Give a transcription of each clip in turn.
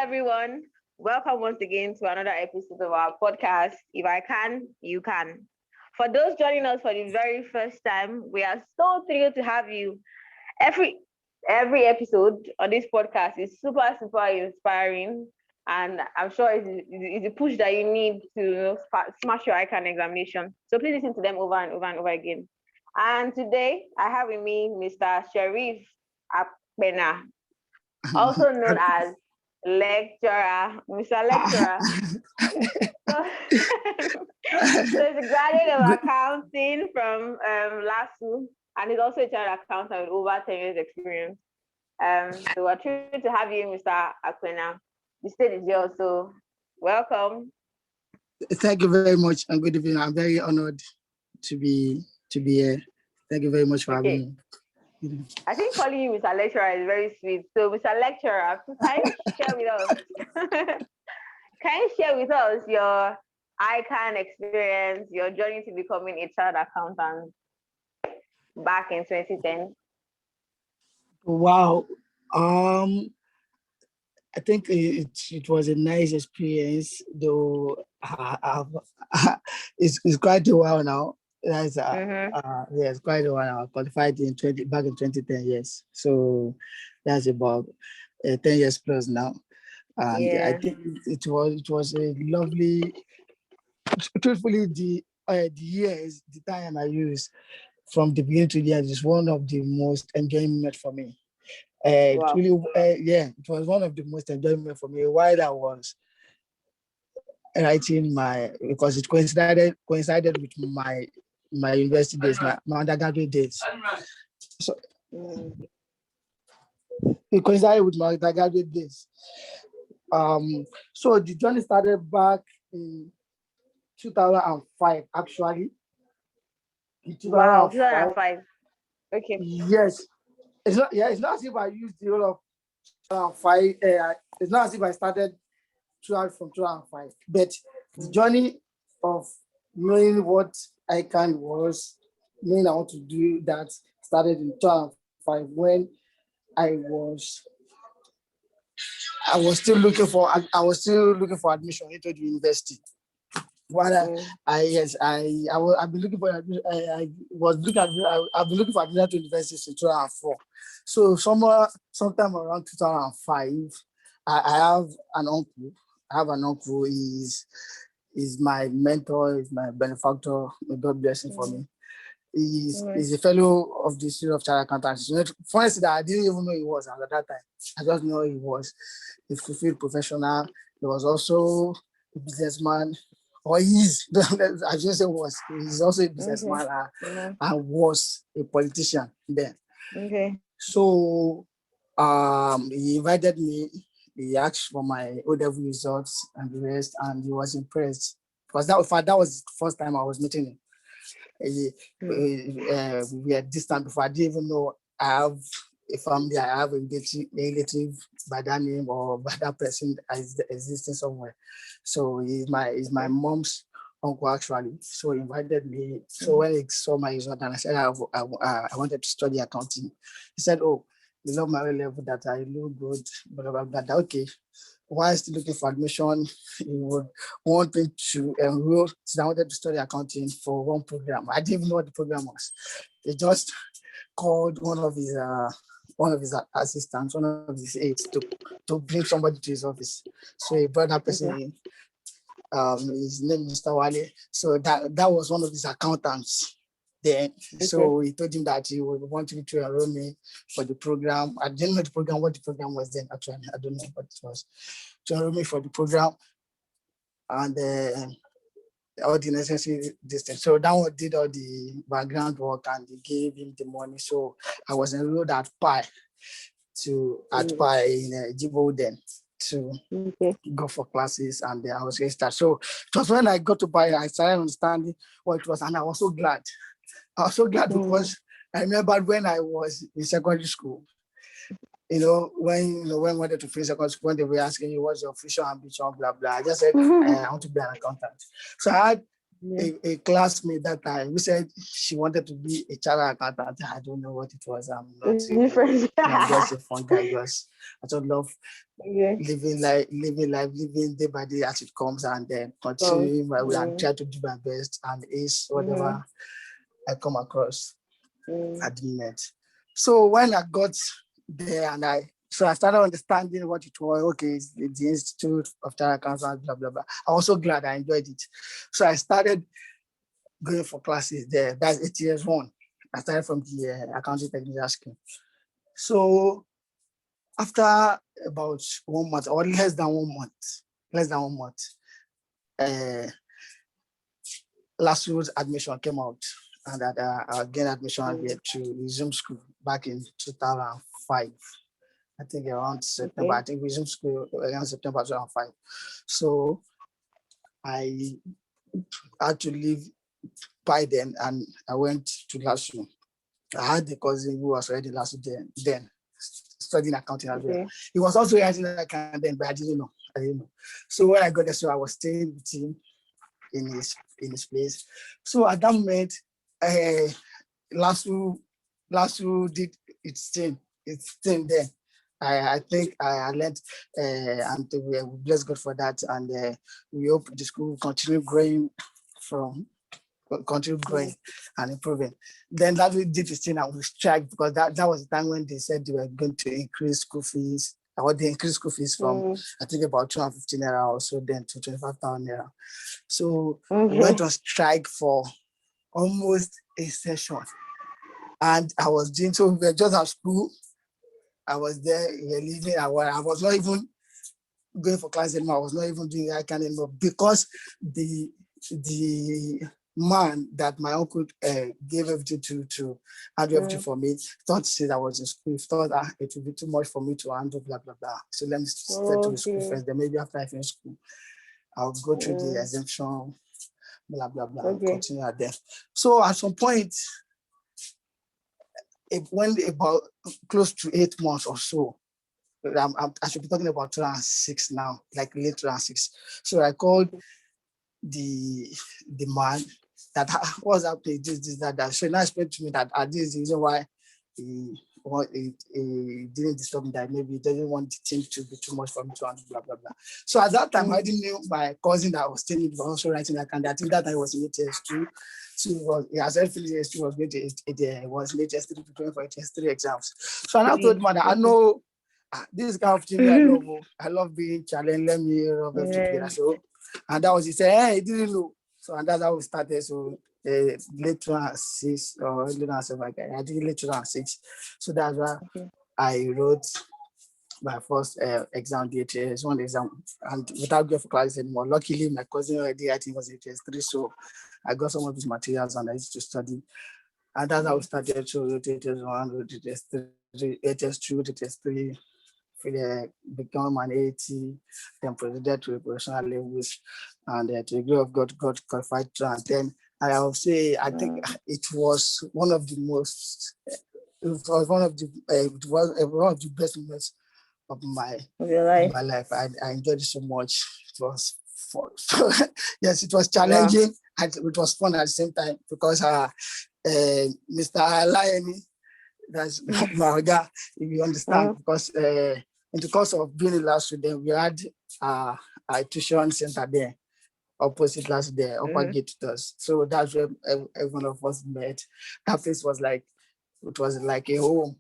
everyone. Welcome once again to another episode of our podcast. If I can, you can. For those joining us for the very first time, we are so thrilled to have you. Every every episode on this podcast is super inspiring, and I'm sure it's a push that you need to smash your ICAN examination. So please listen to them over and over and over again. And today I have with me Mr. Sharif Apena, also known as lecturer, Mr. Lecturer. So, so he's a graduate of accounting from LASU, and he's also a child accountant with over 10 years experience. So we're thrilled to have you, Mr. Apena. The stage is yours, so welcome. Thank you very much and good evening. I'm very honored to be here. Thank you very much for having me. I think calling you Mr. Lecturer is very sweet. So, Mr. Lecturer, can you share with us? Can you share with us your ICAN experience, your journey to becoming a child accountant back in 2010? Wow. I think it was a nice experience, though it's quite a while now. That's it's quite a while now. I qualified back in 2010, yes. So that's about 10 years plus now. And I think it was a lovely, truthfully, the years, the time I used from the beginning to the end is one of the most enjoyment for me. Wow. It was one of the most enjoyment for me while I was writing because it coincided with my university days, my undergraduate days. So it coincided with my undergraduate days. So the journey started back in 2005, actually. In 2005. Okay. Yes. It's not as if I used the whole of 2005. It's not as if I started from 2005. But the journey of knowing what ICAN was, knowing I want to do that, started in 2005 when I was still looking for admission into the university. I've been looking for admission. I've been looking for admission to university since 2004. So sometime around 2005, I have an uncle. He's my mentor. He's my benefactor. May God bless him for me. He's a fellow of the Institute of Child Accountants. Funny that I didn't even know he was at that time. I just know he was a fulfilled professional. He was also a businessman. Or he's, I shouldn't say was, he's also a businessman and was a politician then. Okay. So he invited me, he asked for my O-level results and the rest, and he was impressed. Because that was the first time I was meeting him. We were distant before. I didn't even know I have a family, I have a relative by that name or by that person existing somewhere. So he's my mom's uncle actually. So he invited me. So when he saw my result and I said I wanted to study accounting, he said, "Oh, you love my level, that I look good, blah blah blah." Okay. While still looking for admission, he would want me to enroll. So I wanted to study accounting for one program. I didn't even know what the program was. They just called one of his assistants, one of his aides to bring somebody to his office. So he brought that person in. His name is Mr. Wale. So that was one of his accountants then. So he told him that he would want me to enroll me for the program. I didn't know what the program was then, actually. I don't know what it was. To enroll me for the program and all the necessary distance. So that one did all the background work and they gave him the money. So I was enrolled at PI in Jibo then to go for classes, and then I was going to start. So it was when I got to PI, I started understanding what it was, and I was so glad. Because I remember when I was in secondary school, when I wanted to finish secondary school, when they were asking you what's your future ambition, blah blah, I just said I want to be an accountant. So I had a classmate that time who said she wanted to be a chartered accountant. I don't know what it was. I'm not Different. I'm just a fun guy. Just I just love living living day by day as it comes, and then continue my way and try to do my best and ace whatever I come across at the moment. So when I got there and I started understanding what it was. Okay, it's the Institute of Chartered Accountants, blah, blah, blah. I was so glad I enjoyed it. So I started going for classes there. That's ATSWA. I started from the accounting technical scheme. So after about 1 month, or less than 1 month, last year's admission came out, and that I gained admission here to resume school back in 2005. I think around September. I think resume school around September 2005. So I had to leave by then, and I went to LASU. I had a cousin who was already LASU then studying accounting as well. He was also writing accounting then, but I didn't know. So when I got there, so I was staying with him in his place. So at that moment, LASU did its thing there. I think I learned, and we bless God for that. And we hope the school will continue growing and improving. Then that we did this thing and we strike, because that was the time when they said they were going to increase school fees. They increased school fees from I think about 250 naira or so, then to 25,000 naira. So we went on strike for almost a session. And I was doing, so we were just at school. I was there, we were leaving. I was not even going for class anymore. I was not even doing ICAN anymore, because the man that my uncle gave everything to handle everything for me thought since I was in school, he thought it would be too much for me to handle, blah, blah, blah. So let me settle with school first. Then maybe after I finish school, I'll go through the exemption, blah, blah, blah, and continue at there. So at some point, it went about close to 8 months or so. I should be talking about 2006 now, like late 2006. So I called the man that was happening, this, that. So now explained to me that this is the reason why he didn't disturb me, that maybe he doesn't want the thing to be too much for me to handle, blah, blah, blah. So at that time, I didn't know my cousin that was staying was also writing that, and I think that time was in ATS2. So he has finished ATS2, was going to was in ATS3 preparing for ATS3 exams. So I now told him that I know this kind of thing I love being challenged, let me rub everything together. So, and that was, he said, hey, he didn't know. So, and that's how we started. So late 2006 or early 2007, I think late 2006. So that's why I wrote my first exam, the ATS1 exam, and without going for classes anymore. Luckily, my cousin already, I think, was ATS3, so I got some of his materials and I used to study. And that's how we started. So wrote ATS1, wrote ATS3, ATS2, ATS3, become an AT, then proceeded to a professional levels, and to the glory of God, got qualified to. And then I will say, I think it was one of the most, it was one of the best moments of my life. I enjoyed it so much. It was fun. Yes, it was challenging and it was fun at the same time, because Mr. Alayeni, that's my guy, if you understand, because in the course of being in LASU, then we had a tuition center there, opposite LASU there, Upper Gate Tutors. So that's where every one of us met. That place was like, it was like a home,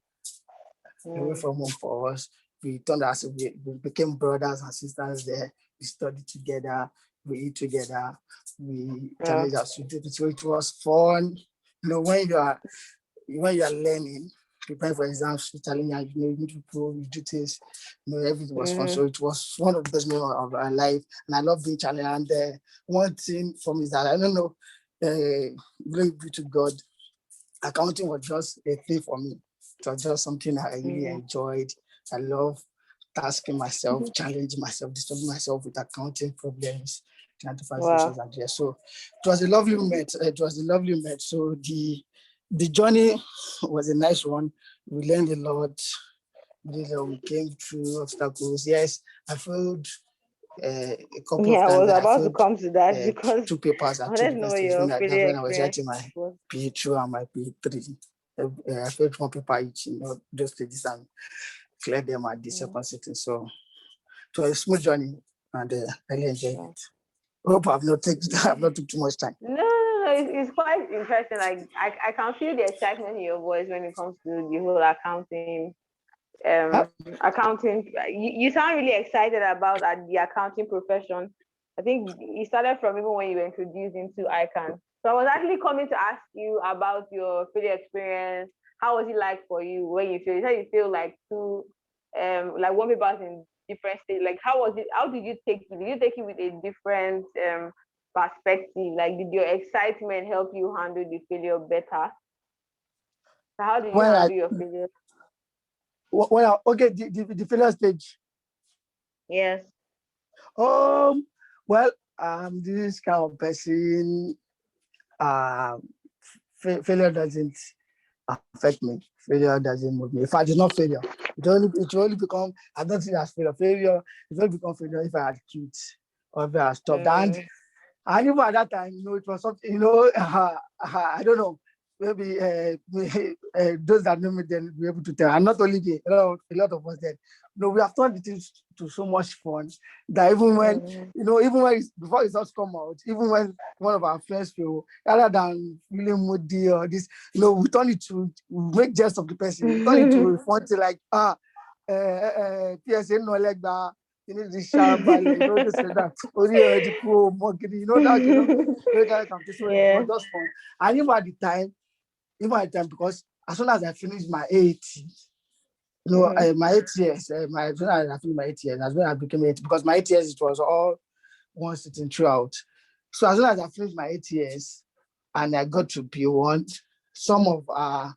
away from home for us. We turned out, we became brothers and sisters there. We studied together, we eat together, we challenged our students. So it was fun. You know, when you are learning, preparing for exams, challenging, you meet people, you do things, everything was fun. So it was one of the best memories of our life, and I love being challenged. And one thing for me is that I don't know, glory be to God, accounting was just a thing for me. It was just something I really enjoyed. I love tasking myself, challenging myself, disturbing myself with accounting problems, trying to find solutions and there. So it was a lovely moment. So the journey was a nice one. We learned a lot. We came through obstacles. Yes, I failed a couple of Yeah, I times was that I about to failed come to that because two papers I at two wanted to know what universities your failure when I was experience writing my was. P2 and my P3. I failed one paper each, those stages, and cleared them at the second sitting. So it was a smooth journey, and I really enjoyed it. Hope I've not took too much time. No. It's quite interesting. Like I can feel the excitement in your voice when it comes to the whole accounting. Accounting. You sound really excited about the accounting profession. I think it started from even when you were introduced into ICAN. So I was actually coming to ask you about your failure experience. How was it like for you when you feel? You said you feel like like one paper in different states. Like how was it? How did you take it? Did you take it with a different perspective? Like did your excitement help you handle the failure better? So how did you handle your failure? Okay, the failure stage. Yes. Well, this kind of person. Failure doesn't affect me. Failure doesn't move me. If I did not failure, it will only become. I don't see it as failure. Failure, it will become failure if I had quit or if I had stopped. And even at that time, it was something. I don't know. Maybe those that know me then be able to tell. And not only me, a lot of us then. We have turned it to so much fun that even when before results come out, even when one of our friends feel, rather than feeling moody or this, we turn it to make jest of the person. We turn it to fun to like PSA no like that. This sharp ballet, this and that. The cool monkey, so it was just fun. And even at the time, because as soon as I finished my AAT, my 8 years, as soon as I finished my 8 years, that's when I became 8, because my 8 years, it was all one sitting throughout. So as soon as I finished my 8 years and I got to P1, some of our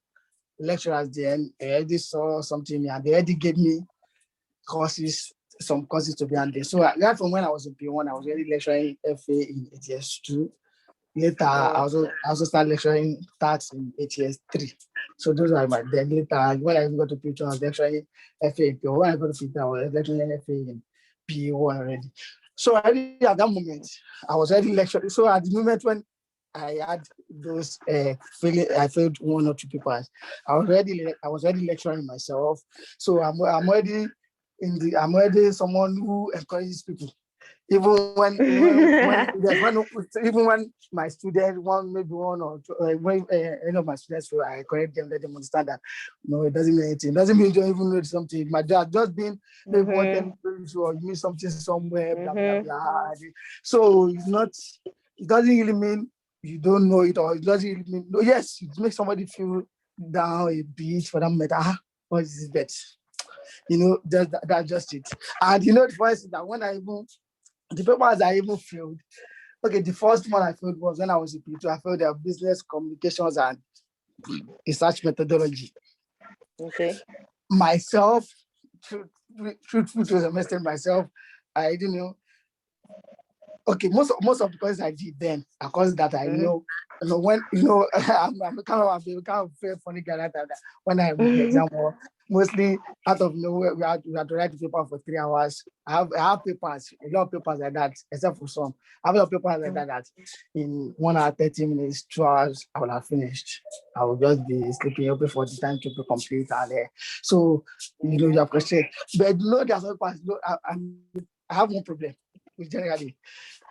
lecturers then already saw something and they already gave me some courses to be handled. So right from when I was in P1, I was already lecturing FA in ATS2. Later, I also started lecturing tax in ATS3. So those are my then later. When I got to P2, I was lecturing FA in P1. When I got to P3, I was lecturing FA in P1 already. So already at that moment, I was already lecturing. So at the moment when I had those I failed one or two papers, I was already lecturing myself. So I'm already someone who encourages people. Even when my student when any of my students feel, I correct them, let them understand that it doesn't mean anything. It doesn't mean you don't even know something. My dad just been maybe one time or you mean something somewhere, blah blah blah. So it doesn't really mean you don't know it, or it doesn't really mean yes, it makes somebody feel down a bit for that matter. What is it that? That's just it. And the first thing that when the papers I even failed. Okay, the first one I failed was when I was in P2. I failed their business communications and research methodology. Okay. Myself, truthful to some extent, myself, I didn't know. Okay, most of the courses I did then are courses that I know. When I'm kind of very funny guy that when I'm in the exam, mostly out of nowhere, we have to write the paper for 3 hours. I have papers, a lot of papers like that, except for some. I have a lot of papers like that in 1 hour, 30 minutes, 2 hours, I will have finished. I will just be sleeping open for the time to be complete. And so, you have questions. But there's no papers. I have one problem with generally.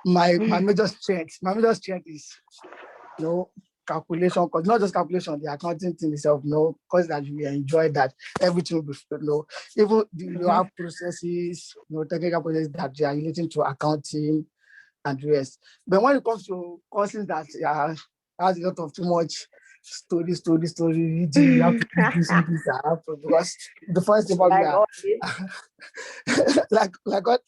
My major strength is calculation, because not just calculation, the accounting thing itself, because that you enjoy that everything will be even you have processes, technical processes that are relating to accounting and the rest. But when it comes to courses that has a lot of too much story, reading, you have to do this, I have to, because the first thing about like what?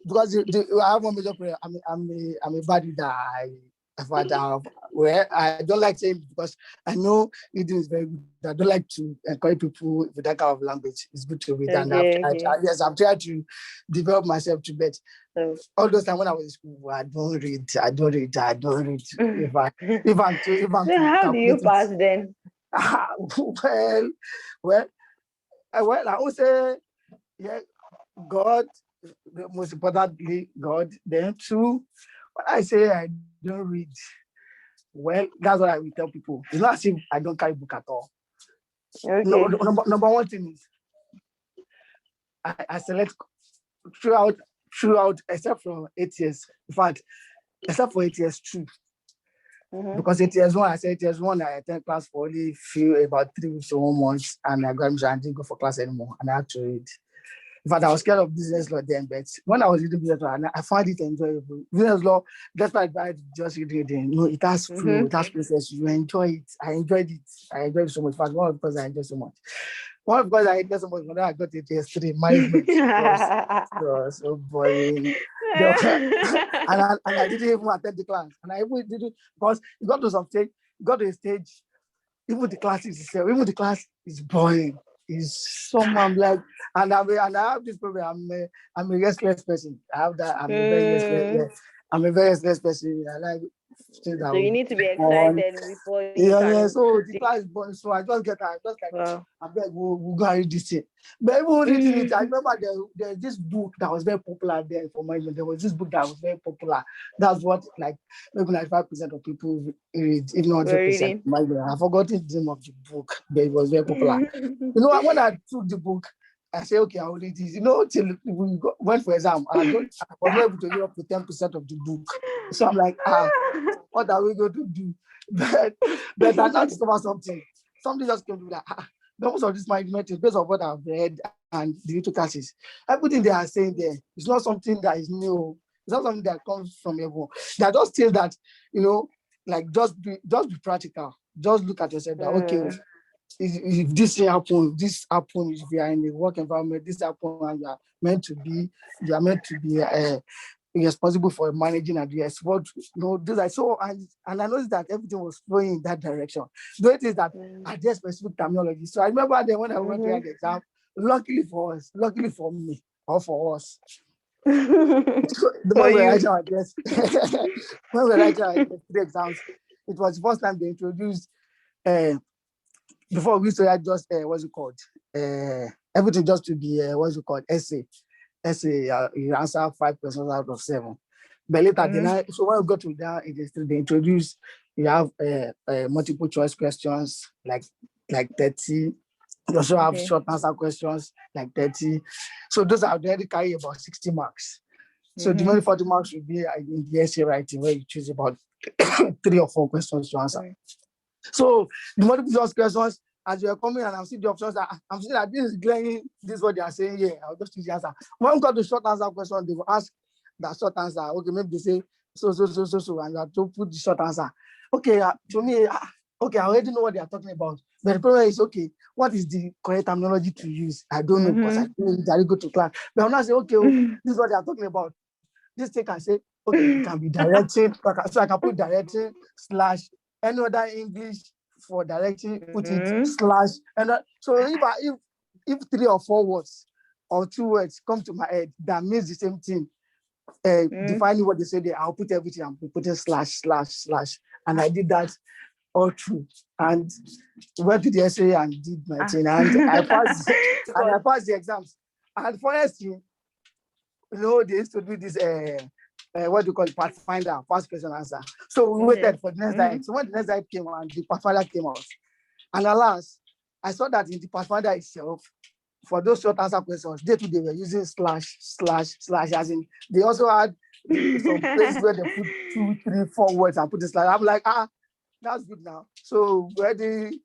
Because I have one major prayer. I'm a bad reader. I don't like saying it because I know reading is very good. I don't like to encourage people with that kind of language. It's good to read, and I've tried to develop myself to bet. All those times when I was in school, I don't read. So how do you pass then? Well, I would say, yeah, God most importantly, God. Then two, when I say I don't read, well, that's what I will tell people. It's not as if I don't carry book at all. No, Okay. number one thing is I select throughout except for ATS. In fact, except for ATS 2. Because ATS 1, I said ATS 1, I attend class for only about 3 weeks or 1 month, and I got admission and didn't go for class anymore. And I had to read. In fact, I was scared of business law then, but when I was reading business law, I found it enjoyable. Business law, despite I just reading, it has flow, it has process. You enjoy it. I enjoyed it. I enjoyed it so much. In fact, one because I enjoyed so much. One because I enjoyed so much. When I got to ATS 3, management was so boring. And I didn't even attend the class. And I even didn't, because it got to some stage, a stage, even the class is boring. It's I'm like, and I have this problem. I'm a restless person. I have that. I'm a very restless. Yeah, I'm a very restless person. I like things that So you will need to be on. excited before you Yeah. can. So the class is boring. So I just get tired. Just like, Wow. I beg, we'll go and read this thing. But even reading it, I remember there's this book that was very popular there for management. There was this book that was very popular. That's what like maybe 95% of people read, if not 100%. I've forgotten the name of the book, but it was very popular. When I took the book, I said, okay, I will read this. Till we went for exam, I was not able to read up to 10% of the book. So I'm like, what are we going to do? But I now discovered something. Something just came to me like, most of this management is based on what I've read and the little classes. Everything they are saying there is not something that is new. It's not something that comes from everyone. They are just things that, like just be practical. Just look at yourself that, okay, if this thing happens, if you are in a work environment, this happens, and you are meant to be responsible for managing and yes, those I saw and I noticed that everything was flowing in that direction. Though it is that I just specific terminology. So I remember then when I went to the exam, luckily for me or for us, when we were writing our test, when we were writing our 3 exams, it was the first time they introduced before we used to write just what's it called? Everything just to be essay. You answer 5 questions out of 7. But later, so when we got to that, they introduce, you have multiple choice questions like 30. You also have short answer questions like 30. So those are already carry about 60 marks. So the remaining 40 marks will be in the essay writing, where you choose about 3 or 4 questions to answer. So the multiple choice questions, as you're coming and I'm seeing the options, I'm seeing that this is glaring, this is what they are saying here. I'll just choose the answer. When we got the short answer question, they will ask that short answer. Okay, maybe they say so, and you have to put the short answer. Okay, to me, okay, I already know what they are talking about. But the problem is, okay, what is the correct terminology to use? I don't know because I didn't go to class. But I'm not saying, okay, this is what they are talking about. This thing can say, okay, it can be directing. So I can put directing / any other English for directing, put it / and so if 3 or 4 words or 2 words come to my head that means the same thing, defining what they say there, I'll put everything and put it / and I did that all through and went to the essay and did my thing and I passed the exams. And honestly, they used to do this what do you call it, Pathfinder, first question answer. So we waited for the next night. So when the next night came and the Pathfinder came out, and alas, I saw that in the Pathfinder itself, for those short answer questions, they were using / as in they also had some places where they put 2, 3, 4 words and put the slash. I'm like, that's good now. So we already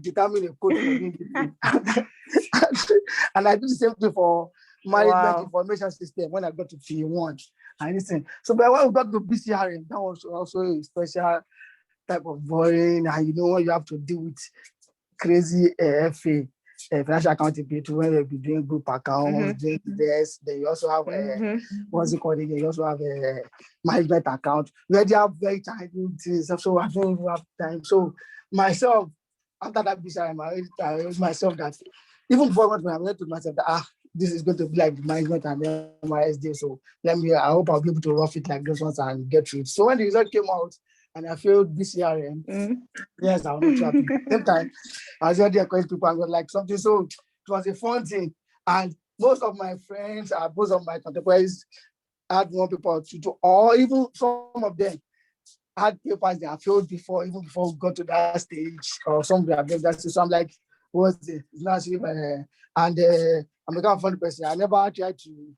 determine a code for doing it. And I do the same thing for management information system when I got to P1 and listen. So but when we got to BCRM, that was also a special type of boring, and you have to deal with crazy FA, financial accounting people when they'll be doing group accounts, doing this. Then you also have what's it called again? You also have a management account where they have very challenging things. So I don't even have time. So myself, after that BCRM, I raised myself that even before I went to myself that this is going to be like the management and then my SD. So I hope I'll be able to rough it like this ones and get through it. So when the result came out and I failed BCRM, yes, I was not too happy. At the same time, I was already encouraging people and was like something. So it was a fun thing. And most of my friends, most of my contemporaries had one paper or two, or even some of them had papers they have failed before, even before we got to that stage, or some have been that stage. So I'm like, what's the not and I'm a kind of funny person. I never tried to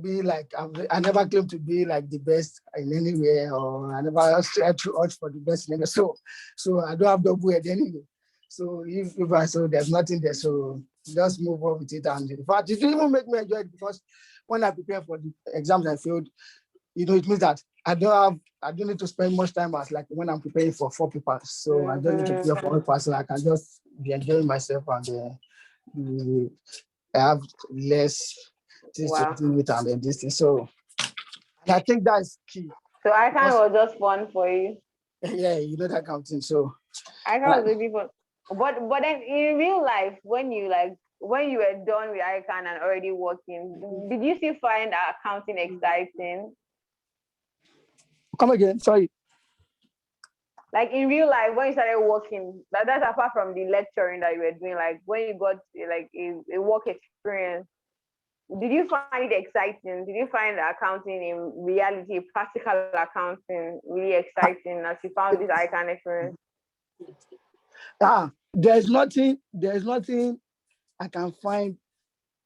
be like I never claim to be like the best in anywhere, or I never try to urge for the best in anywhere. So I don't have double head anyway. So if I so there's nothing there, so just move on with it. And in fact, it didn't even make me enjoy it, because when I prepare for the exams I failed, it means that I don't need to spend much time as like when I'm preparing for 4 papers. So I don't need to prepare for 1 paper, so I can just be enjoying myself, and I have less things to do with and then this thing. So I think that's key. So ICAN was just fun for you. Yeah, that kind of thing. So ICAN was really fun. But then in real life, when you were done with ICAN and already working, did you still find accounting exciting? Come again, sorry. Like in real life, when you started working, that's apart from the lecturing that you were doing, like when you got like a work experience, did you find it exciting? Did you find accounting in reality, practical accounting, really exciting as you found this ICAN experience? There's nothing I can find.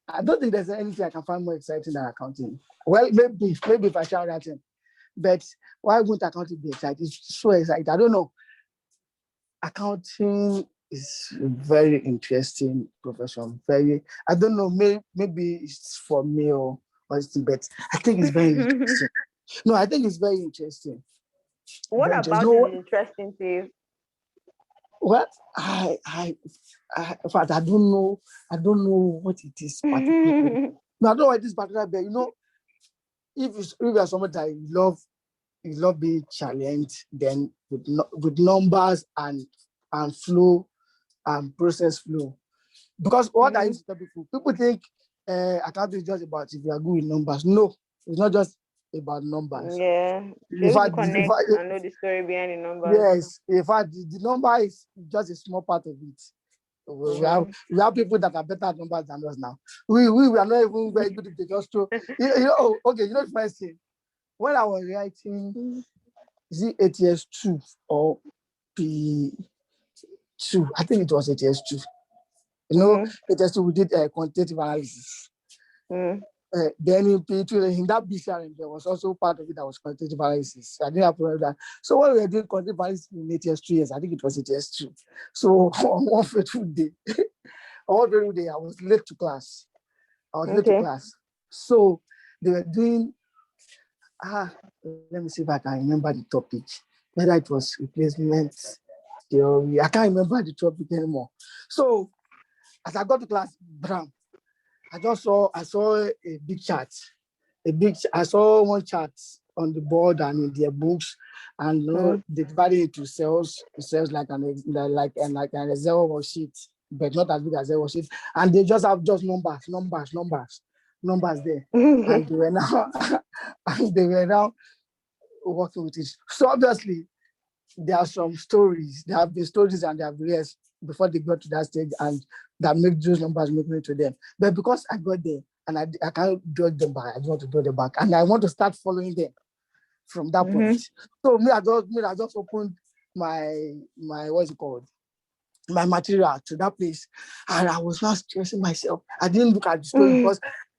I don't think there's anything I can find more exciting than accounting. Well, maybe if I shout at him, but why wouldn't accounting be exciting? It's so exciting. I don't know. Accounting is a very interesting profession. I don't know, maybe it's for me or something, but I think it's very interesting. No, I think it's very interesting. What Very about interesting. is interesting to you? Well, in fact, I don't know what it is particularly. No, I don't know what it is particularly, but if you're someone that you love being challenged, then with numbers and flow and process flow. Because what I used to tell people think accounting is just about if you are good with numbers. No, it's not just about numbers. Yeah, In fact, connect and know the story behind the numbers. Yes, in fact, the number is just a small part of it. We have people that are better at numbers than us now. We are not even very good at just to okay. The first thing, when I was writing, is it ATS2 or P2? I think it was ATS2. ATS2 we did quantitative analysis. Then in P2, in that BCRM, there was also part of it that was quantitative analysis. I didn't have to that. So when we were doing quantitative analysis in ATS2 years, I think it was ATS2. So on one fateful day, I was late to class. So they were doing, let me see if I can remember the topic. Whether it was replacement theory, I can't remember the topic anymore. So as I got to class, I saw a big chart. I saw one chart on the board and in their books, and they divided it into cells like an Excel worksheet, but not as big as Excel worksheet. And they just have just numbers there. And they were now working with it. So obviously, there are some stories. There have been stories and there have been years before they got to that stage, and that make those numbers make me to them. But because I got there and I can't judge them back, I just want to draw them back, and I want to start following them from that point. So I just opened my what's it called? My material to that place, and I was not stressing myself. I didn't look at the story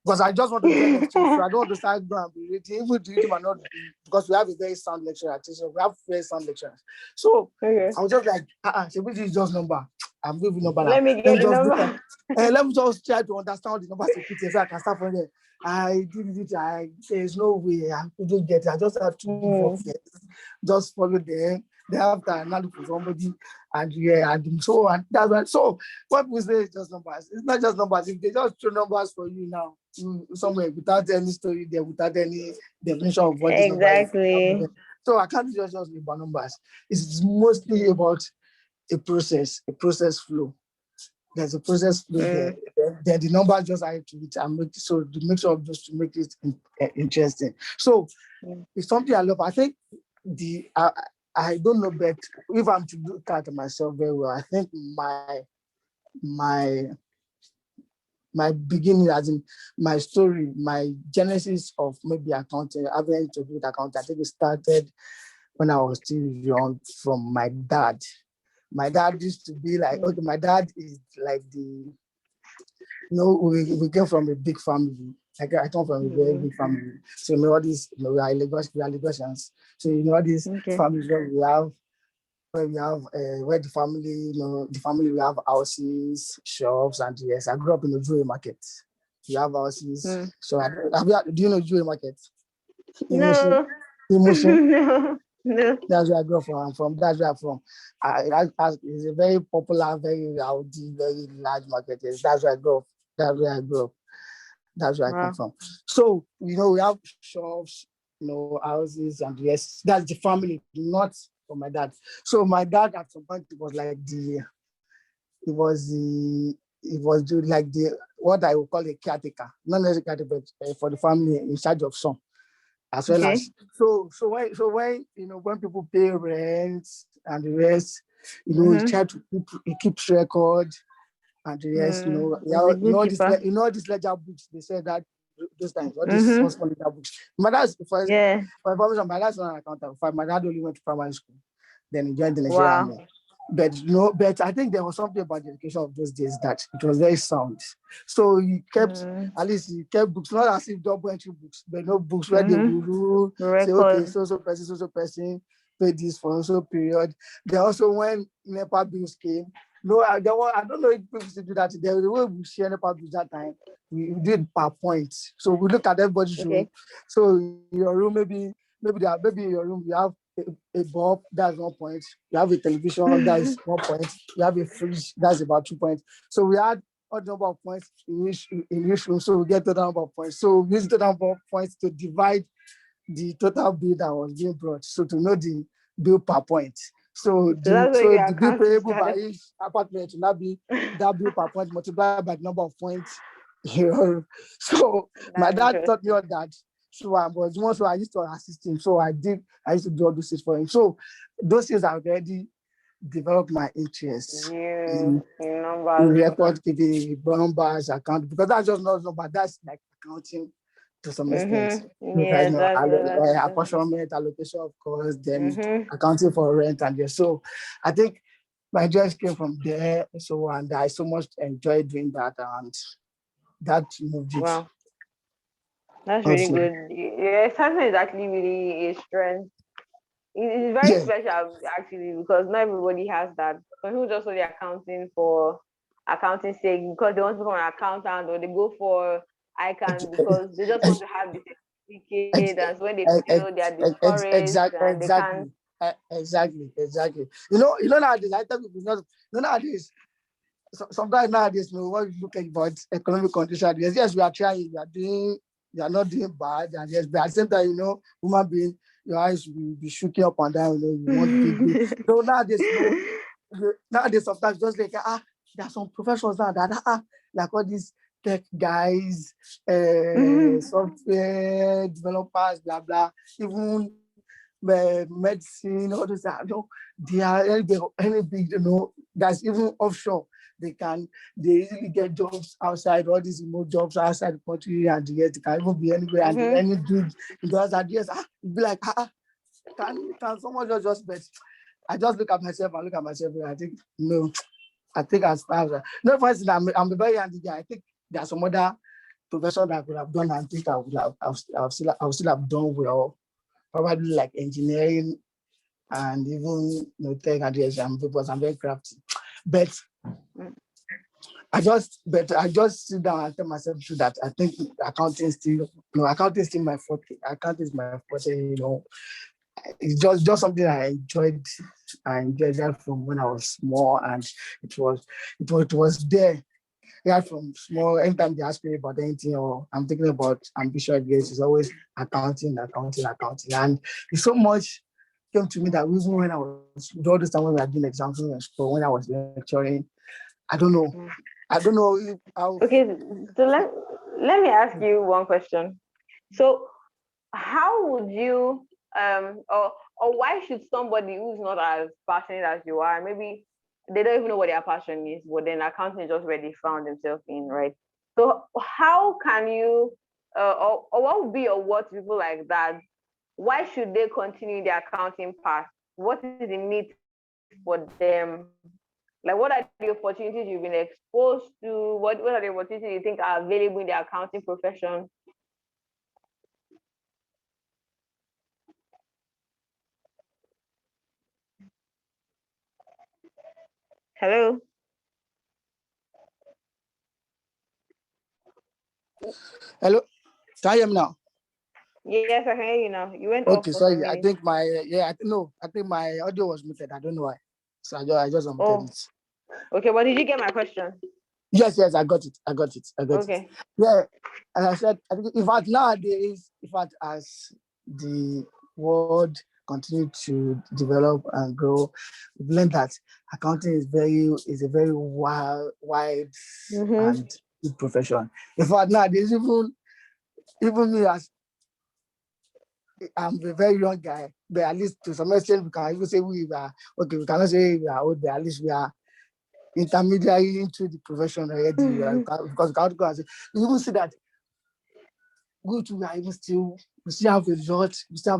because I just want to join lecture, so I don't want to start going and be reading, even to read not because we have a very sound lecturer. So we have very sound lecturers. So I was just like, so which is just number. I'm giving number now. Let me get the number. Let me just try to understand the numbers so I can start from there. I did it. There's no way I couldn't get it. I just had to give up there. Just follow them. They have to analyze for somebody, and that's why. So what we say is just numbers. It's not just numbers. If they just throw numbers for you now, somewhere without any story there, without any definition of what this number is. So I can't just about numbers. It's mostly about a process flow. There's a process flow there. Then the numbers just add to it and make sure just to make it interesting. So it's something I love. I think I don't know, but if I'm to look at myself very well, I think my my beginning, as in my story, my genesis of maybe accounting, having to do with accounting, I think it started when I was still young from my dad. My dad used to be like, okay, my dad is like we came from a big family. I come from a very big family. So all these, we are Lagosians. So all these families where we have where the family, the family, we have houses, shops, and yes, I grew up in a jewelry market. We have houses. So do you know jewelry market? No. Emotion. No. That's where I grew up from. That's where I'm from. It's a very popular, very rowdy, very large market. Yes, that's where I grew up. That's where I grew up. That's where I come from. So, we have shops, houses, and yes, that's the family, not for my dad. So my dad at some point, it was like like what I would call a caretaker, not necessarily caretaker, but for the family in charge of some, as well as so when people pay rent and the rest, he try to keep record and the rest, all these ledger books, they said that those times, all these small ledger books. My dad's for information, my dad's not an accountant. My dad only went to primary school, then he joined the Nigerian Army. But I think there was something about the education of those days that it was very sound. So he kept, at least he kept books, not as if double entry books, but no books where they will say, okay, so person, pay this for so period. Then also when NEPA bills came, I don't know if people used to do that. The way we share NEPA bills that time, we did per point. So we look at everybody's room. So in your room, maybe in your room, you have a bulb, that's 1 point. You have a television, that is 1 point. You have a fridge, that's about 2 points. So we had odd number of points in each room, so we get total number of points. So we use total number of points to divide the total bill that was being brought. So to know the bill per point. So the bill payable by each apartment will not be that bill per point multiplied by the number of points. So my dad taught me all that. So I was once I used to assist him. So I used to do all those things for him. So those things have already developed my interest in record keeping, numbers, account, because that's just not number, that's like accounting to some extent. Apportionment, allocation of course, then accounting for rent and yes. So I think my interest came from there. So and I so much enjoyed doing that, and that moved it. Wow. That's really good. Yeah, something is actually really a strength. It's very special actually, because not everybody has that. Some people just study accounting for accounting sake because they want to become an accountant, or they go for ICAN because they just want to have the certificate, and so when they fail, they are discouraged and they can't. Exactly. Nowadays, I tell people, nowadays, sometimes nowadays, what we look at about economic condition, yes, we are trying, we are not doing bad, and yes, but at the same time, human being, your eyes will be shooting up and down, you want big. So nowadays, sometimes just like, there are some professionals now that, like all these tech guys, software developers, blah, blah, even medicine, all those, they are any big, that's even offshore. They easily get jobs outside, all these remote jobs outside the country, and yes, they can even be anywhere, and any dude does that, yes, be like, can someone just bet? I just look at myself and I think, no, I think as far as no, for instance, I'm a very handy guy. I think there's some other profession that I could have done, and I think I would still have done well, probably like engineering and even tech and yes, because I'm very crafty. But I just sit down and tell myself that I think accounting is still my forte. Accounting is my forte, It's just something I enjoyed. I enjoyed that from when I was small, and it was there. Yeah, from small. Anytime they ask me about anything or I'm thinking about ambition, yes, it's always accounting, and it's so much came to me that even when I was all this time when we were doing exams in school, when I was lecturing, I don't know if how. Okay, so let me ask you one question. So how would you or why should somebody who's not as passionate as you are, maybe they don't even know what their passion is, but then accounting is just where they found themselves in, right? So how can you, or what would be your word to people like that? Why should they continue the accounting path? What is the need for them? Like, what are the opportunities you've been exposed to? What are the opportunities you think are available in the accounting profession? Hello? Hello, can you hear me now? Yes, I can hear you now. You went off Okay, for some sorry. I minutes. think my I think my audio was muted. I don't know why. So I just unmuted Oh, it. okay. But did you get my question? Yes, I got it. I got it. Okay. Yeah, as I said, I think in fact nowadays, in fact as the world continue to develop and grow, we've learned that accounting is a very wide Mm-hmm. and good profession. In fact, nowadays even me as I'm a very young guy, but at least to some extent we can even say we are okay. We cannot say we are old, but at least we are intermediary into the profession already. Because we can't go and say you even see that we are even still we still have a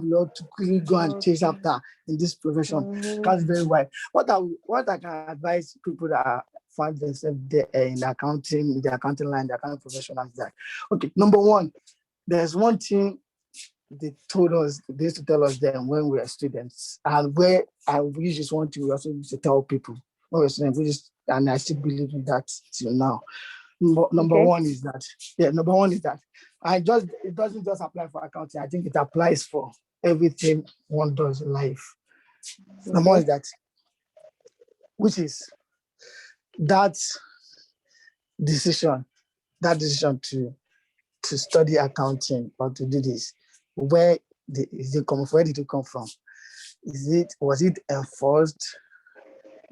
lot to quickly go and chase after in this profession. That's very wide. What I can advise people that find themselves there in the accounting line, the accounting profession is that okay, number one, there's one thing they used to tell us then when we were students, and where we just want to, we also used to tell people when we were students, and I still believe in that till now. Number Okay. one is that it doesn't just apply for accounting. I think it applies for everything one does in life. Number one is Okay. that, which is that decision, to study accounting or to do this, where where did it come from? Was it enforced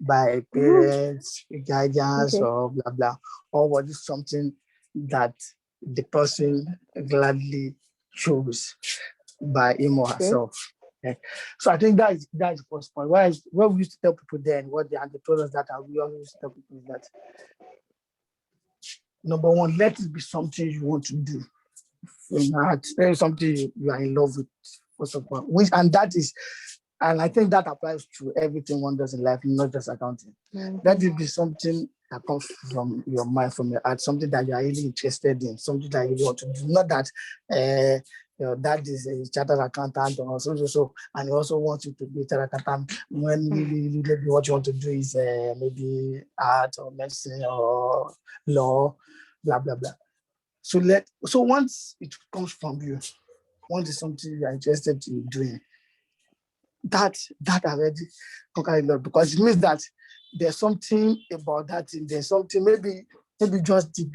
by parents, guardians, Okay. or blah blah, or was it something that the person gladly chose by him or Okay. herself? Okay. So I think that's the first point. What we used to tell people then, what they told us that, and we always used to tell people is that number one, let it be something you want to do. There is something you are in love with, first of all, and I think that applies to everything one does in life, not just accounting. Let it be something that comes from your mind, from your heart, something that you are really interested in, something that you want to do. Not that your dad is a chartered accountant or so, and he also wants you to be a chartered accountant when maybe what you want to do is maybe art or medicine or law, blah blah blah. So once it comes from you, once it's something you are interested in doing, that already conquer a lot, because it means that there's something about that thing. There's something maybe just the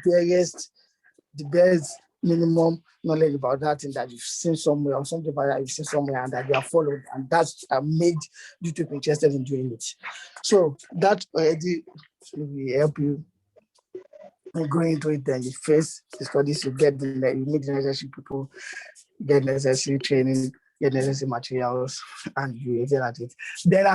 best minimum knowledge about that thing that you've seen somewhere, or something about that you've seen somewhere and that you have followed, and that's made you to be interested in doing it. So that already will help you go into it. Then you face the studies, you meet the necessary people, get necessary training, get necessary materials, and you excel at it. Then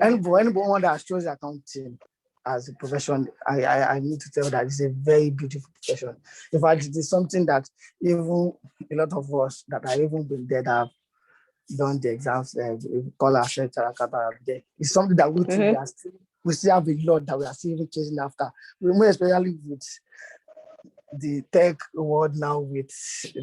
anyone that has chosen accounting as a profession, I need to tell that it's a very beautiful profession. In fact, it is something that even a lot of us that are even been there that have done the exams, we call ourselves there. It's something that we still have a lot that we are still even chasing after. More especially with the tech world now, with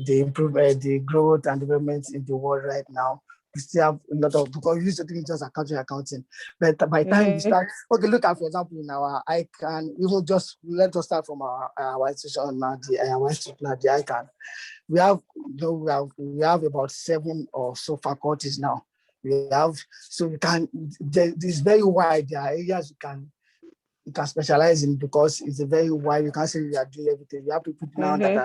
the improvement, the growth and development in the world right now. We still have a lot of, because we used to think just accounting. But by the time we start, okay, look at, for example, in our ICAN, even just let us start from our institution now, our institute now, the ICAN. We have about 7 or so faculties now. So it's very wide. There are areas you can specialize in, because it's a very wide. You can't say you are doing everything. You have people now that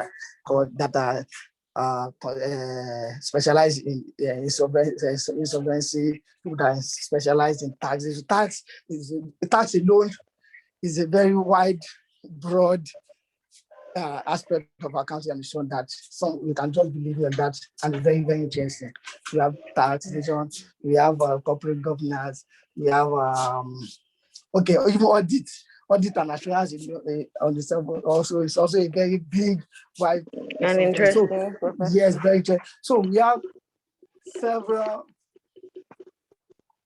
are specialized in insolvency, people that are specialized in taxes. Tax alone is a very wide, broad aspect of accounting, and shown that you can just believe in that, and it's very, very interesting. We have taxation, we have corporate governance, we have even audit. audit and assurance on the cell phone also is also a very big, wide And software. So interesting yes, profession. very interesting. So we have several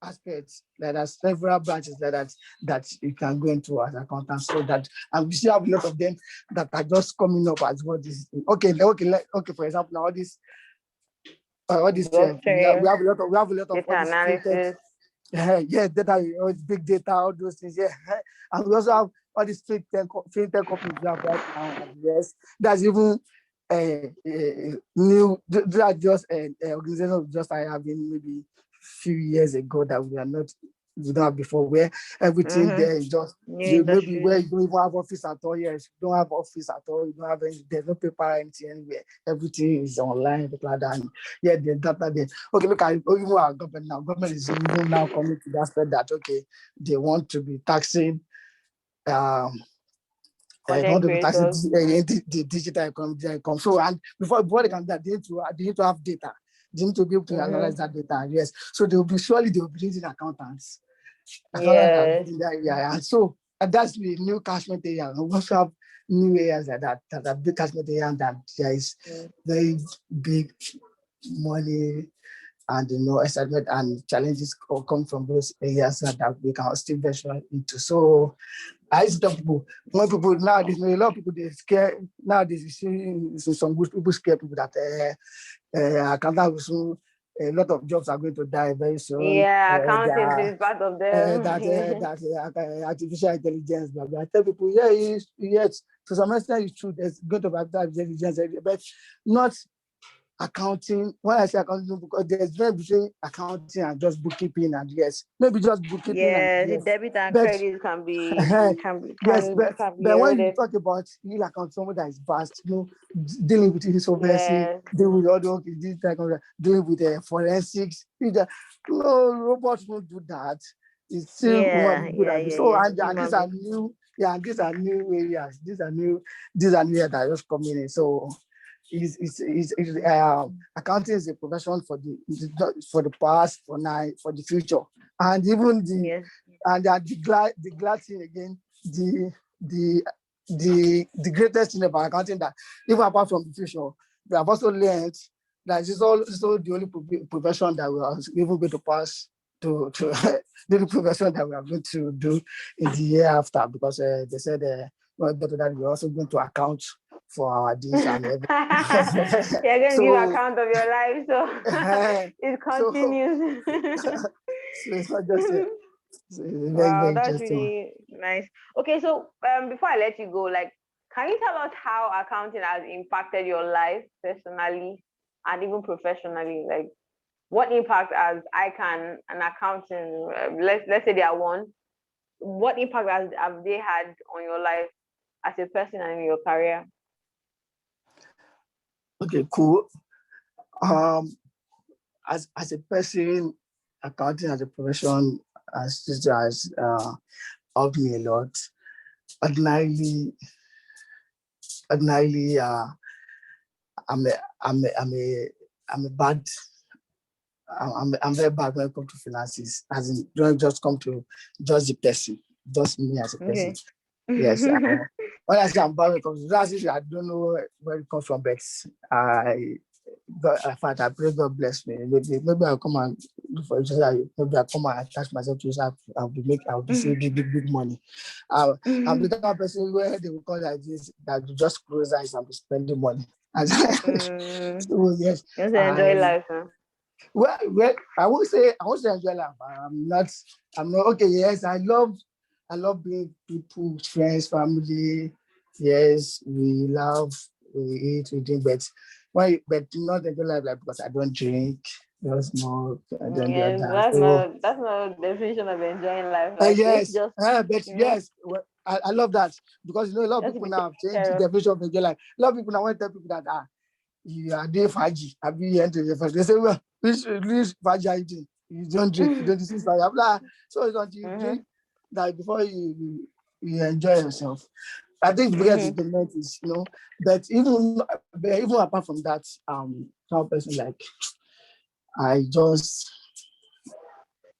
aspects, like there's several branches that you can go into as accountant. So that, and we still have a lot of them that are just coming up as what is okay. For example, now all this Blockchain, we have a lot of data all these fintech, analysis. yeah, data, big data, all those things, yeah. And we also have all these fintech companies we have right now. And yes, that's even new. These are just organizations just I have been maybe few years ago that we don't have before, where everything there is just New maybe where industries. you don't even have office at all. Yes, you don't have office at all. You don't have any, there's no paper or anything anywhere. Everything is online, like that. And yeah, the data there. Okay, look at even our government now. Government is even now coming to the aspect that okay, they want to be taxing want Content to be taxing creators. the digital economy. So, and before they can do that, they need to have data. They need to be able to analyze that data. Yes. So they will be needing accountants. Accountants are Yes. in that area. And so that's the new catchment area. We also have new areas like that are big catchment area, and that there is very big money and excitement and challenges come from those areas that we can still venture into. So I used to tell people, when people nowadays, a lot of people they scare nowadays. You see some good people scare people that accountant will soon, a lot of jobs are going to die very soon. Yeah, accounting is part of them. That artificial intelligence. Blah, blah. I tell people, yeah, yes, to some extent it's true. There's going to be artificial intelligence, but not accounting. When I say accounting, because there's difference between accounting and just bookkeeping, and yes, maybe just bookkeeping and Yes, the yes, debit and but credit can be yes, can be but when you eroded. talk about real account, someone that is vast, dealing with insolvency, Yes. dealing with all the this type of dealing with forensics, robots won't do that. It's still human being that do. So and these Human are being. new, and these are new areas. These are new areas that are just coming in. So accounting is a profession for the past, for now, for the future, and even Yes. the glad thing again, the greatest thing about accounting, that even apart from the future, we have also learned that it's also the only profession that we are even going to pass to the profession that we are going to do in the year after, because they said that we're also going to account for our deeds and everything. You're going to give So account of your life, so it so continues. so it's not just so it's very, Wow, very that's interesting. really nice. Okay, so before I let you go, like, can you tell us how accounting has impacted your life personally and even professionally? Like, what impact has ICAN and accounting? Let's say they are one. What impact have they had on your life as a person and in your career? Okay, cool. As a person, accounting as a profession has helped me a lot. Ordinarily, ordinarily, I'm a, I'm a, I'm a, I'm a bad. I'm very bad when it comes to finances. As in, don't just come to just the person, just me as a person. Okay. Yes. When I say I'm bad when it comes to finances, I don't know where it comes from, but in fact, I pray God bless me. Maybe I'll come and do for each other. Maybe I'll come and attach myself to you. I'll be saving big money. I'm the type of person where they will call like this, that you just close eyes and be spending money. So yes, Just enjoy I life, huh? well, I won't say enjoy life. I'm not okay. Yes, I love being people, friends, family. Yes, we eat, we drink, but not enjoy life, like, because I don't drink, don't smoke, I don't do Yeah, that. So that's not the definition of enjoying life. Like, it's yes, just, but you know, yes, well, I love that, because a lot of just to people be now taken have changed the care of. definition of enjoy life. A lot of people now want to tell people that you are doing Faji. Have you entered the first? They say, well, which Faji are you doing? You don't drink, you don't do this, blah, blah. So it's until you drink that before you enjoy yourself. I think the biggest impediment is, but even apart from that, some person like I just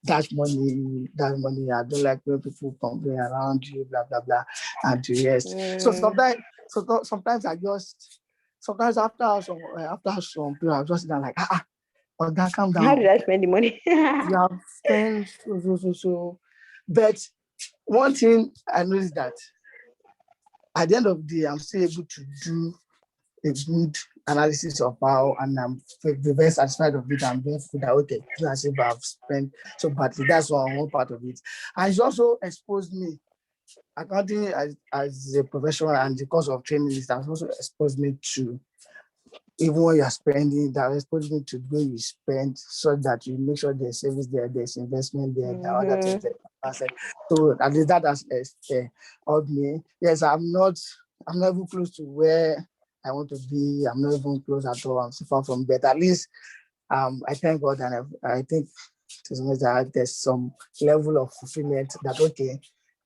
That's money, that's money. I don't like when people complain around you, blah blah blah, and the rest. So sometimes I just sometimes after some period I just like oh that calm How down. did I spend the money? You have spent so. But one thing I noticed that at the end of the day, I'm still able to do a good analysis of how, and I'm very satisfied of it. I'm being that okay, as if I've spent so badly. That's one part of it. And it's also exposed me, accounting as a professional and the course of training is has also exposed me to even when you're spending, that exposed me to the way you spend so that you make sure there's service there, there's investment there, there are other things there. So at least that has helped me. Yes, I'm not even close to where I want to be. I'm not even close at all. I'm so far from better. At least I thank God, and I think there's some level of fulfillment that okay,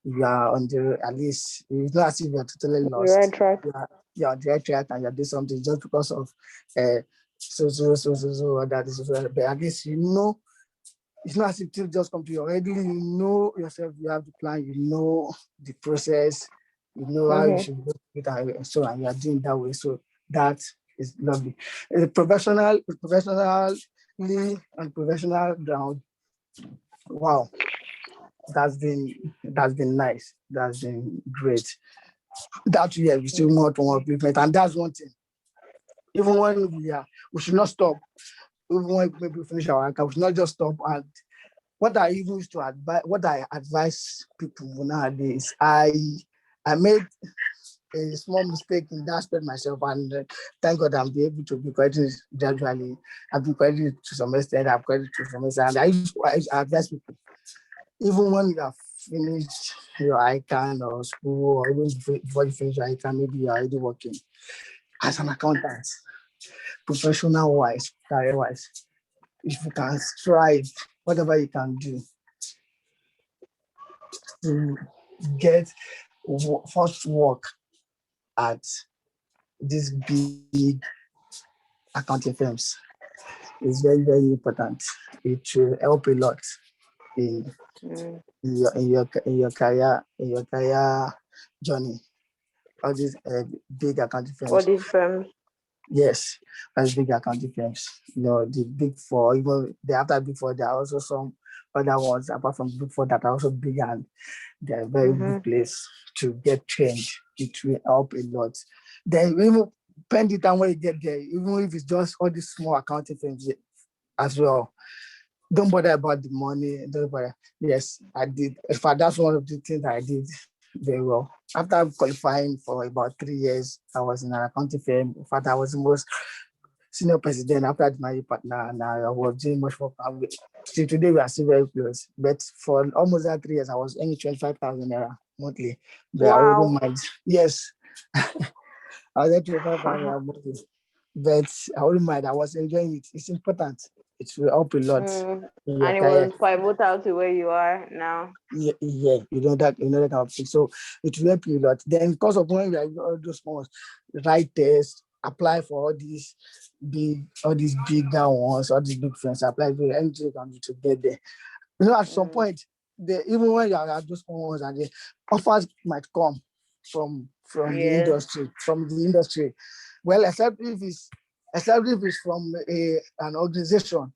you are on the at least it's not as if you're totally You're lost. on track. You're on the right track and you're doing something just because of so that is but at least you know it's not as if things just come to you already. You know yourself, you have the plan, you know the process, you know how you should do it, and so and you are doing that way. So that is lovely. Professionally and professional ground. Wow, that's been nice. That's been great. That year we still want more improvement, and that's one thing. Even when we should not stop. Even when maybe we finish our account, we should not just stop. And what I even used to advise, what I advise people nowadays, I made a small mistake in that aspect myself, and thank God I'm able to be corrected gradually. I've been corrected to some extent. I've corrected to some extent, and I advise people, even when you have finished your ICAN or school, or even before you finish your ICAN, maybe you're already working as an accountant, professional wise, career wise. If you can strive, whatever you can do to get first work at these big accounting firms is very, very important. It will help a lot in, in your career journey. All these big accounting All firms. these firms. Yes, as big accounting firms. The big four, even after big four, there are also some other ones apart from big four that are also big, and they're a very good place to get trained. It will help a lot. Then even spend the time when you get there, even if it's just all these small accounting firms as well. Don't bother about the money. Don't bother. Yes, I did. In fact, that's one of the things I did very well. After qualifying for about 3 years, I was in an accounting firm. In fact, I was the most senior president after I had my partner, and I was doing much more. Till today, we are still very close. But for almost that 3 years, I was earning 25,000 naira monthly. But I wouldn't Wow. mind. Yes, I was earning 25,000 naira monthly. But I wouldn't mind. I was enjoying it. It's important. It will help a lot in your And it career. was pivotal to where you are now. Yeah, you know that kind of thing. So it will help you a lot. Then because of when we are all those ones, write tests, apply for all these bigger ones, all these big firms, apply for anything you can do to get there. At some point, even when you are at those ones and the offers might come from the Yes. industry. Well, except if it's from an organization,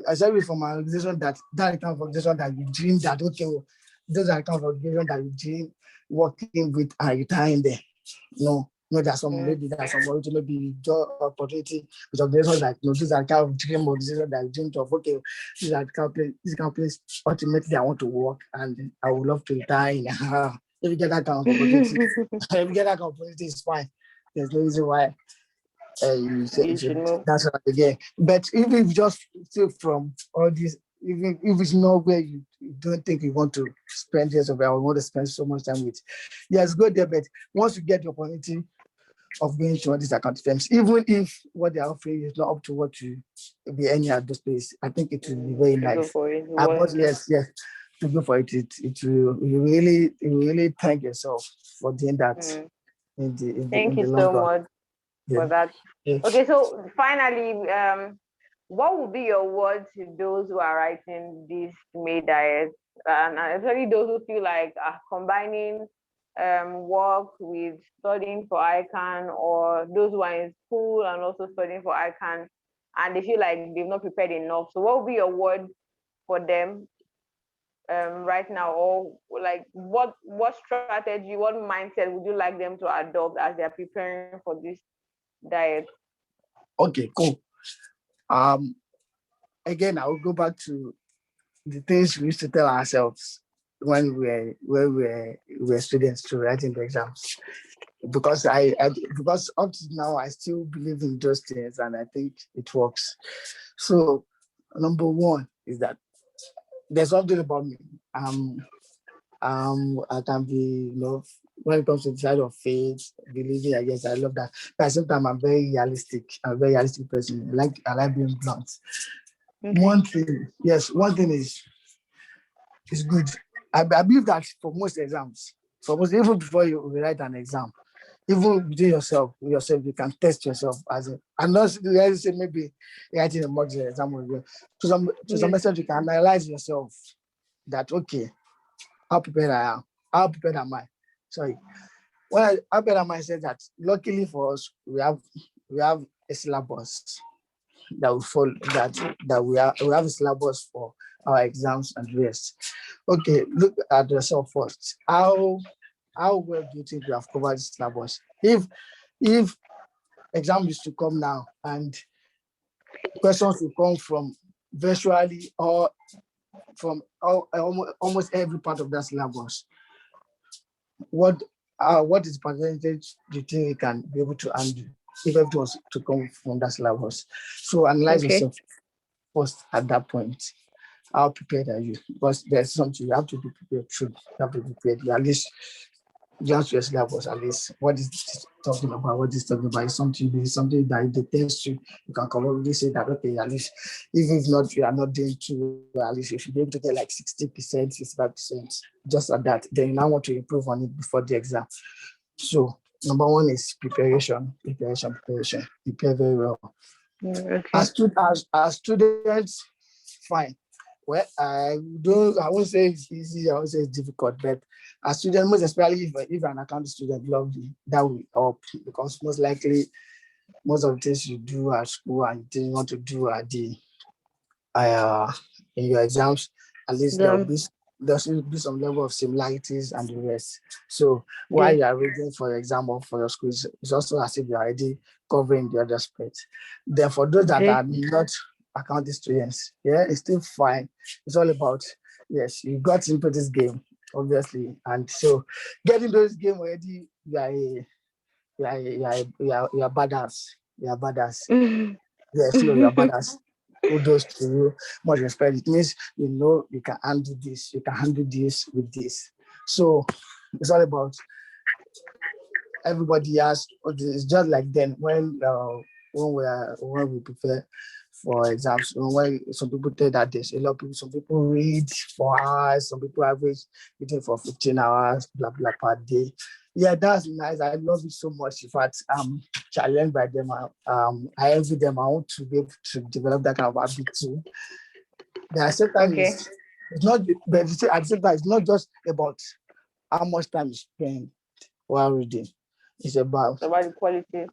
except if from an organization that kind of organization that you dream that okay, well, those are the kind of organization that you dream working with and retiring there. No, there's some maybe job opportunity with organizations like these are kind of dream organizations that you dream of okay, these companies ultimately I want to work and I would love to retire in. If you get that kind of opportunity, it's fine. There's no reason why You should move. that's what again. But if you just still from all these, even if it's not where you don't think you want to spend years of it, or want to spend so much time with, yes, go there. But once you get the opportunity of going to all these account firms, even if what they're offering is not up to what you be any at this place, I think it will be very To go nice. for it. I was yes, to go for it. It will you really thank yourself for doing that in the Thank in you the long so run. much Yeah. for that. Yeah. Okay, so finally, what would be your word to those who are writing these May diets, and especially those who feel like combining work with studying for ICAN, or those who are in school and also studying for ICAN, and they feel like they've not prepared enough? So what would be your word for them right now, or like what strategy, what mindset would you like them to adopt as they're preparing for this diet? Okay, cool. Again, I'll go back to the things we used to tell ourselves when we were students to writing the exams. Because because up to now I still believe in those things and I think it works. So number one is that there's something about me. I can be, when it comes to the side of faith, believing, I guess I love that. But at the same time, I'm very realistic. I'm a very realistic person. I like being blunt. Okay. One thing is good. I believe that for most exams, even before you write an exam, even within yourself, you can test yourself as a, and not let's say maybe writing a mock exam to some extent you can analyze yourself that okay, how prepared I am, how prepared am I? Sorry. How prepared am I said that luckily for us, we have a syllabus that we follow that we have a syllabus for our exams and rest. Okay, look at yourself first. How well do you think you have covered the syllabus? If exam is to come now and questions will come from virtually or from almost every part of that syllabus, what is the percentage do you think you can be able to handle if everything was to come from that syllabus? So analyze Okay. yourself first at that point. How prepared are you? Because there's something you have to be prepared. You have to be prepared. At least just your syllabus, at least what is this talking about? What is talking about? Is something that if they test you, you can probably say that okay, at least even if not you are not doing too well, at least you should be able to get like 60%, 65%, just like that. Then you now want to improve on it before the exam. So number one is preparation. Prepare very well. Okay. As students, fine. Well, I won't say it's easy, I won't say it's difficult, but as students, most especially if an accounting student, lovely, that will help because most likely most of the things you do at school and things you want to do at the in your exams, at least there should be some level of similarities and the rest. So while you are reading for your exam or for your school, it's also as if you're already covering the other aspects. Therefore, those that are not accounting students, yeah, it's still fine. It's all about, yes, you got into this game, obviously. And so getting those game already, you are badass. You are badass. Yes, you're badass. Kudos to you. Much respect. It means you can handle this. You can handle this with this. So it's all about everybody has. It's just like then when we prepare for exams. When some people tell that there's a lot of people. Some people read for hours. Some people average reading for 15 hours. Blah blah per day. Yeah, that's nice. I love it so much. In fact, challenged by them. I envy them. I want to be able to develop that kind of habit too. The same time it's not, but at the same time, it's not just about how much time you spend while reading. It's about the quality.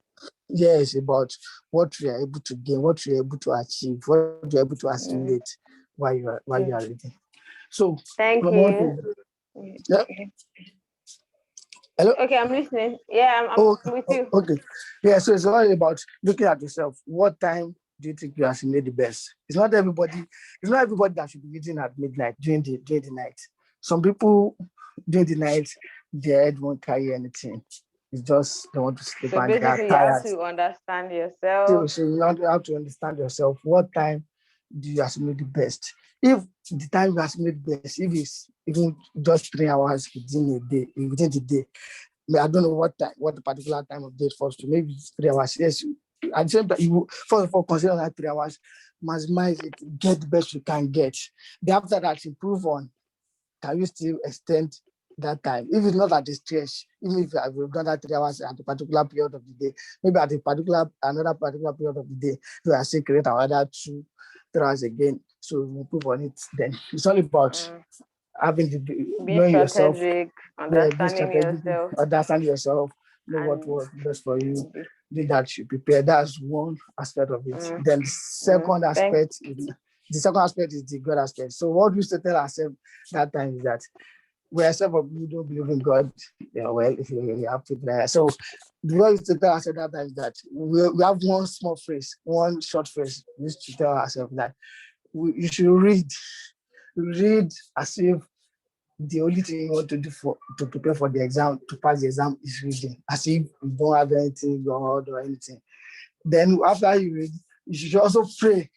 Yeah, it's about what you are able to gain, what you're able to achieve, what you're able to assimilate while you are reading. So, Thank number one you. thing, yeah. Hello. Okay, I'm listening. Yeah, I'm with you. Okay. Yeah, so it's all about looking at yourself. What time do you think you assimilate the best? It's not everybody that should be reading at midnight during the night. Some people during the night, their head won't carry anything. It's just they want to sleep So and they are basically, you have tired. to understand yourself. So you have to understand yourself. What time do you assimilate the best? If the time you assimilate the best, if it's even just 3 hours within the day, I don't know what the particular time of day falls to. Maybe it's 3 hours. Yes, at the same time, you first of all consider that 3 hours, maximize it, get the best you can get. Then after that, improve on. Can you still extend that time. If it's not at the stretch, even if we've done that 3 hours at a particular period of the day, maybe at another particular period of the day, we are still create another 2-3 hours again. So we improve on it. Then it's all about having Be knowing yourself, strategic, be understanding strategic, yourself, understand yourself, know what and works best for you. be, Do that, you prepare. That's one aspect of it. Then thank the second aspect is the God aspect. So what we used to tell ourselves that time is that we are some of you don't believe in God. Yeah, well, if you have to play. So the way we used to tell ourselves that time is that we have one small phrase, one short phrase. We used to tell ourselves that you should read as if the only thing you want to do to prepare for the exam, to pass the exam, is reading, as if you don't have anything God or anything. Then after you read, you should also pray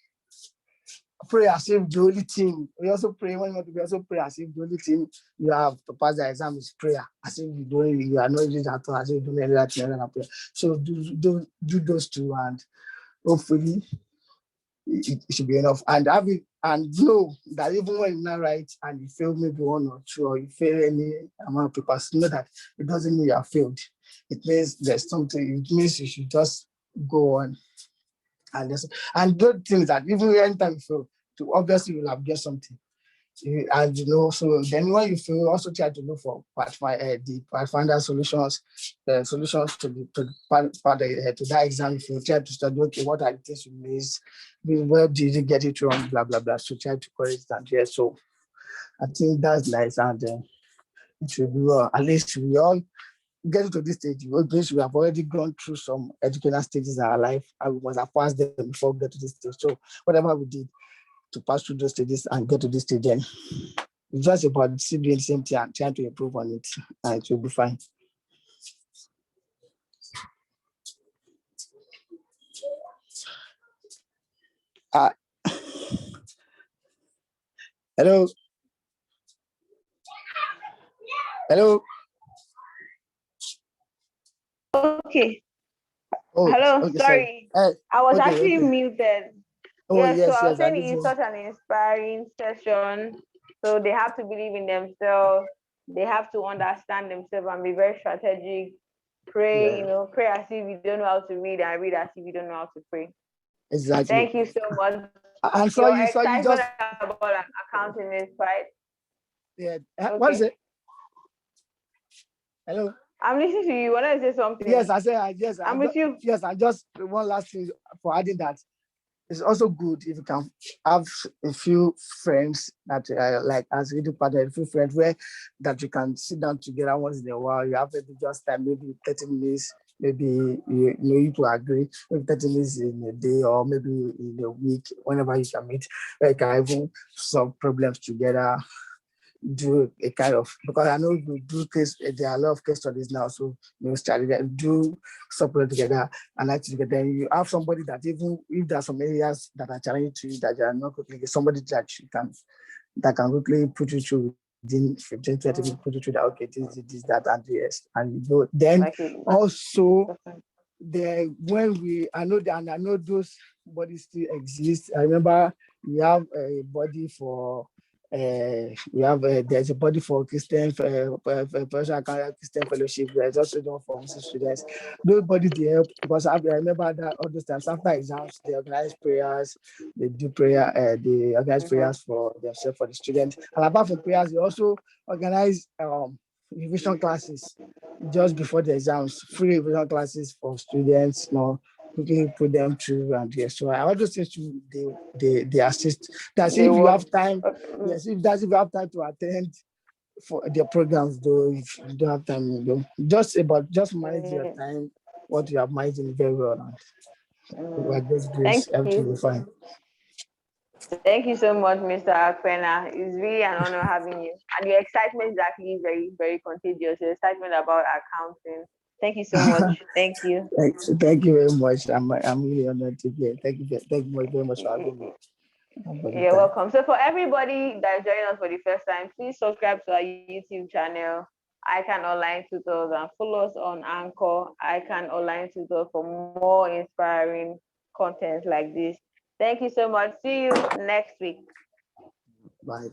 as if the only thing, we also pray when you want to be, also pray as if the only thing you have to pass the exam is prayer, as if you are not reading at all, as if you don't know anything other than prayer. So do those two, and hopefully it should be enough. And know that even when you're not right and you fail maybe 1 or 2, or you fail any amount of papers, know that it doesn't mean you have failed. It means there's something, it means you should just go on. And the thing is that even anytime you fail, obviously you'll have get something. And so then when you fail, also try to look for the Pathfinder solutions, solutions to that exam. If you try to study, okay, what are the things you missed? Where did you get it wrong? Blah blah blah. So try to correct that. Yeah. So I think that's nice, and it will be well. At least we all get to this stage. We have already gone through some educational stages in our life, and we must have passed them before we get to this stage. So whatever we did to pass through those stages and get to this stage, then it's just about still doing the same thing and trying to improve on it, and it will be fine. Hello. Hello. Okay. Oh, Hello. okay, Sorry, Hey, I was okay, actually okay. muted. Oh, Yes, so yes, I was yes, I saying listen. it's such an inspiring session. So they have to believe in themselves. They have to understand themselves and be very strategic. Pray, Yeah. pray as if you don't know how to read, and read as if you don't know how to pray. Exactly. Thank you so much. And so Your you excitement just about accounting is quite yeah. What is okay. it? Hello. I'm listening to you. Want to say something? Yes, I say yes. I'm with you. Yes, I just one last thing for adding that. It's also good if you can have a few friends that like as reading partner, a few friends where that you can sit down together once in a while. You have maybe just time, maybe 30 minutes, maybe you to agree, maybe 30 minutes in a day or maybe in a week, whenever you can meet, where you can even solve problems together, do a kind of, because I know we do case, there are a lot of case studies now, so study that, do support together and like together. Then you have somebody that even if there are some areas that are challenging to you that you are not quickly, somebody that you can quickly put you through within 15, 20 minutes, put you through that, okay, this, that, and yes. And you go. Then also I know those bodies still exist. I remember we have a body for there's a body for Christian Christian fellowship. There's also one for Muslim students. Those bodies they help because I remember that all those times after exams they organize prayers, they do prayer, they organize prayers for themselves for the students. And apart from prayers, they also organize revision classes just before the exams, free revision classes for students, quickly put them through, and yes. So I always say they assist. That's if you have time. Yes, if you have time to attend for their programs, though, if you don't have time, just manage your time, what you have managed very well. And by God's Thank grace, everything will you. be fine. Thank you so much, Mr. Apena. It's really an honor having you. And your excitement is actually very, very contagious. Your excitement about accounting. Thank you so much. Thank you. Thank you very much. I'm really honored to be here. Thank you very much for having me. You're welcome. So for everybody that is joining us for the first time, please subscribe to our YouTube channel, ICAN Online Tutors, and follow us on Anchor, ICAN Online Tutors, for more inspiring content like this. Thank you so much. See you next week. Bye.